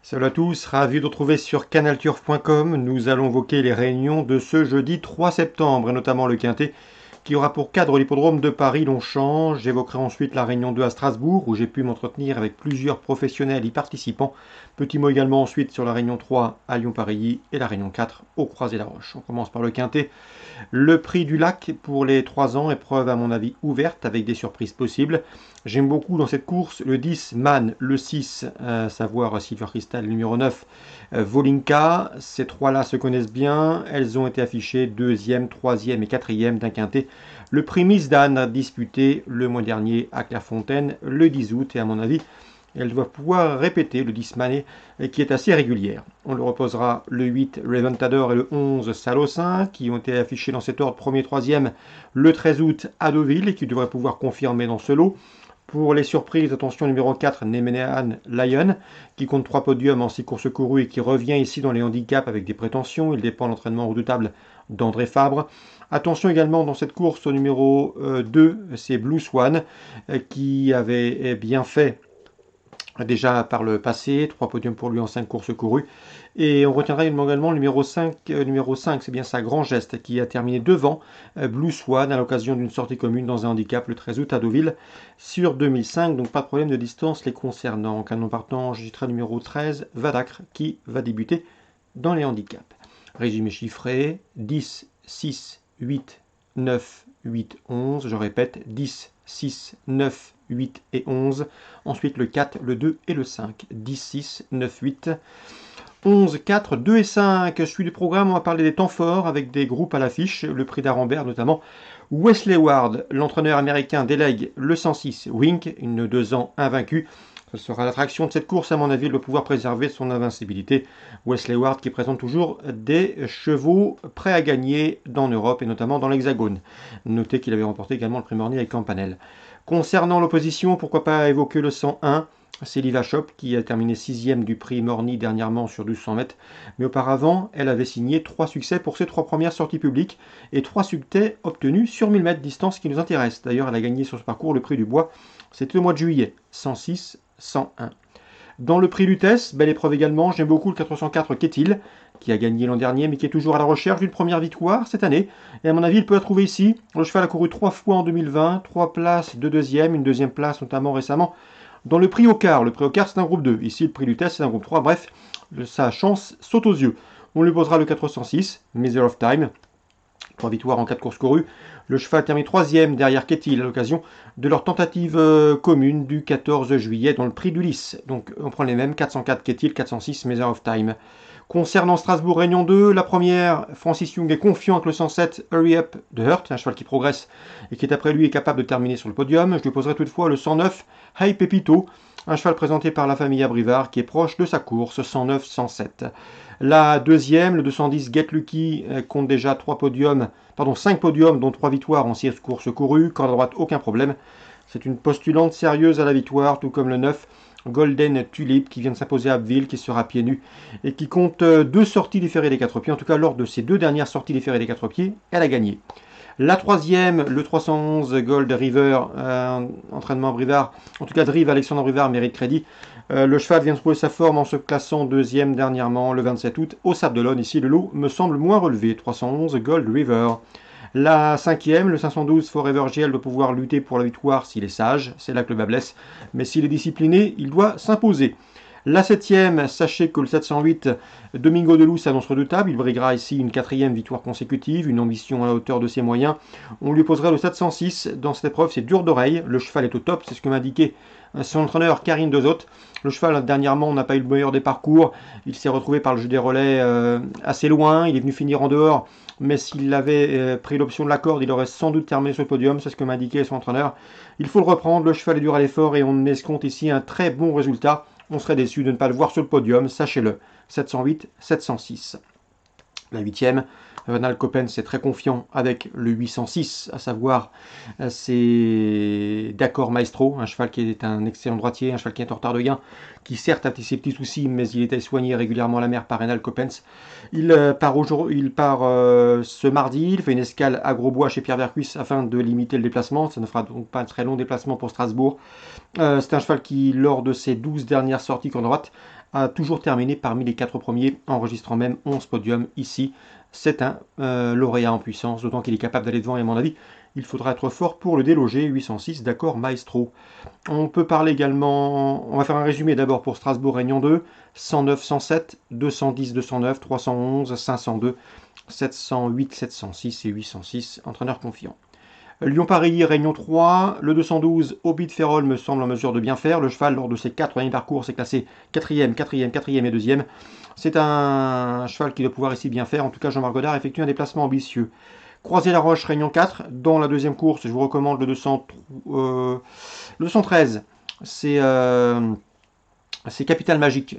Salut à tous, ravi de retrouver sur canalturf.com. Nous allons évoquer les réunions de ce jeudi 3 septembre, et notamment le quintet, qui aura pour cadre l'hippodrome de Paris-Longchamp. J'évoquerai ensuite la réunion 2 à Strasbourg, où j'ai pu m'entretenir avec plusieurs professionnels y participant. Petit mot également ensuite sur la réunion 3 à Lyon-Parilly et la réunion 4 au Croisé-la-Roche. On commence par le quintet. Le prix du lac pour les 3 ans, épreuve à mon avis ouverte avec des surprises possibles. J'aime beaucoup dans cette course le 10 Man, le 6, à savoir Silver Crystal, le numéro 9, Volinka. Ces trois-là se connaissent bien. Elles ont été affichées 2e, 3e et 4e d'un quintet. Le prix Miss Dan disputé le mois dernier à Clairefontaine le 10 août et à mon avis, elle doit pouvoir répéter le 10 Manet qui est assez régulière. On le reposera le 8 Reventador et le 11 Salossin qui ont été affichés dans cet ordre 1er, 3e le 13 août à Deauville et qui devraient pouvoir confirmer dans ce lot. Pour les surprises, attention numéro 4, Nemenean Lion, qui compte 3 podiums en 6 courses courues et qui revient ici dans les handicaps avec des prétentions. Il dépend de l'entraînement redoutable d'André Fabre. Attention également dans cette course au numéro 2, c'est Blue Swan, qui avait bien fait déjà par le passé, 3 podiums pour lui en 5 courses courues. Et on retiendra également le numéro 5, c'est bien ça, Grand Geste, qui a terminé devant Blue Swan à l'occasion d'une sortie commune dans un handicap le 13 août à Deauville sur 2005. Donc pas de problème de distance les concernant. En canon partant, j'hésiterai numéro 13, Vadacre, qui va débuter dans les handicaps. Résumé chiffré, 10, 6, 8, 9, 8, 11. Je répète, 10, 6, 9, 8 et 11. Ensuite le 4, le 2 et le 5. 10, 6, 9, 8. 11, 4, 2 et 5. Suite du programme, on va parler des temps forts avec des groupes à l'affiche, le prix d'Arambert notamment. Wesley Ward, l'entraîneur américain, délègue le 106 Wink, une 2 ans invaincue. Ce sera l'attraction de cette course, à mon avis, de pouvoir préserver son invincibilité. Wesley Ward qui présente toujours des chevaux prêts à gagner dans l'Europe et notamment dans l'Hexagone. Notez qu'il avait remporté également le prix Morny avec Campanelle. Concernant l'opposition, pourquoi pas évoquer le 101, c'est Liva Shop qui a terminé 6e du prix Morny dernièrement sur 1200 mètres. Mais auparavant, elle avait signé 3 succès pour ses 3 premières sorties publiques et 3 succès obtenus sur 1000 mètres, distance qui nous intéresse. D'ailleurs, elle a gagné sur ce parcours le prix du bois. C'était le mois de juillet, 106, 101. Dans le prix Lutèce, belle épreuve également, j'aime beaucoup le 404 Ketil, qui a gagné l'an dernier, mais qui est toujours à la recherche d'une première victoire cette année. Et à mon avis, il peut la trouver ici. Le cheval a couru 3 fois en 2020, 3 places de deuxième, une deuxième place notamment récemment. Dans le prix Ocar, c'est un groupe 2. Ici, le prix Lutèce, c'est un groupe 3. Bref, sa chance saute aux yeux. On lui posera le 406, Measure of Time. 3 victoires en 4 courses courues. Le cheval termine 3e derrière Ketil à l'occasion de leur tentative commune du 14 juillet dans le prix d'Ulysse. Donc on prend les mêmes, 404 Ketil, 406 Measure of Time. Concernant Strasbourg Réunion 2, la première, Francis Young est confiant avec le 107 Hurry Up de Hurt, un cheval qui progresse et qui est après lui est capable de terminer sur le podium. Je lui poserai toutefois le 109 Hey Pepito, un cheval présenté par la famille Abrivard qui est proche de sa course, 109-107. La deuxième, le 210 Get Lucky, compte déjà 5 podiums, dont 3 victoires en 6 courses courues. Corde à droite, aucun problème. C'est une postulante sérieuse à la victoire, tout comme le 9 Golden Tulip qui vient de s'imposer à Abbeville, qui sera pieds nus et qui compte 2 sorties des ferrées des 4 pieds. En tout cas, lors de ces 2 dernières sorties des ferrées des 4 pieds, elle a gagné. La troisième, le 311 Gold River, entraînement Abrivard, en tout cas Drive Alexandre Abrivard mérite crédit. Le cheval vient de trouver sa forme en se classant 2e dernièrement le 27 août au Sable d'Olonne. Ici, le lot me semble moins relevé, 311 Gold River. La cinquième, le 512 Forever GL doit pouvoir lutter pour la victoire s'il est sage, c'est là que le bas blesse, mais s'il est discipliné, il doit s'imposer. La 7e, sachez que le 708 Domingo de Luz s'annonce redoutable. Il briguera ici une 4e victoire consécutive, une ambition à la hauteur de ses moyens. On lui poserait le 706. Dans cette épreuve, c'est dur d'oreille. Le cheval est au top, c'est ce que m'a indiqué son entraîneur Karine Dezot. Le cheval, dernièrement, n'a pas eu le meilleur des parcours. Il s'est retrouvé par le jeu des relais assez loin. Il est venu finir en dehors. Mais s'il avait pris l'option de la corde, il aurait sans doute terminé sur le podium. C'est ce que m'a indiqué son entraîneur. Il faut le reprendre. Le cheval est dur à l'effort et on escompte ici un très bon résultat. On serait déçu de ne pas le voir sur le podium, sachez-le. 708, 706. La 8e, Ronald Coppens est très confiant avec le 806, à savoir c'est D'accord Maestro, un cheval qui est un excellent droitier, un cheval qui est en retard de gain, qui certes a ses petits soucis, mais il était soigné régulièrement à la mer par Ronald Coppens. Il part ce mardi, il fait une escale à Grosbois chez Pierre Vercuis afin de limiter le déplacement. Ça ne fera donc pas un très long déplacement pour Strasbourg. C'est un cheval qui, lors de ses 12 dernières sorties qu'en droite, a toujours terminé parmi les 4 premiers, enregistrant même 11 podiums ici. C'est un lauréat en puissance, d'autant qu'il est capable d'aller devant et à mon avis, il faudra être fort pour le déloger. 806, d'accord, Maestro. On peut parler également, on va faire un résumé d'abord pour Strasbourg, Réunion 2, 109, 107, 210, 209, 311, 502, 708, 706 et 806, entraîneur confiant. Lyon-Paris, Réunion 3, le 212, Obi de Ferrol me semble en mesure de bien faire. Le cheval, lors de ses 4 premiers parcours, s'est classé 4e, 4e, 4e et 2e. C'est un cheval qui doit pouvoir ici bien faire. En tout cas, Jean-Marc Godard effectue un déplacement ambitieux. Croisé-la-Roche, Réunion 4. Dans la deuxième course, je vous recommande le 213. C'est Capital Magique.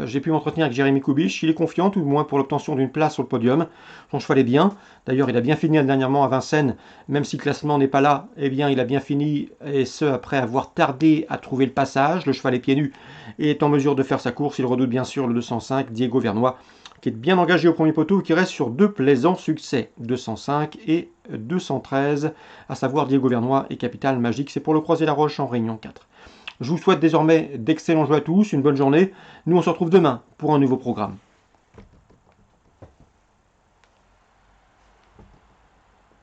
J'ai pu m'entretenir avec Jérémy Koubich. Il est confiant, tout du moins pour l'obtention d'une place sur le podium. Son cheval est bien. D'ailleurs, il a bien fini dernièrement à Vincennes. Même si le classement n'est pas là, eh bien, il a bien fini. Et ce, après avoir tardé à trouver le passage. Le cheval est pieds nus et est en mesure de faire sa course. Il redoute bien sûr le 205, Diego Vernois, qui est bien engagé au premier poteau, qui reste sur 2 plaisants succès. 205 et 213, à savoir Diego Vernois et Capital Magique. C'est pour le Croisé-la-Roche en Réunion 4. Je vous souhaite désormais d'excellents jeux à tous, une bonne journée. Nous, on se retrouve demain pour un nouveau programme.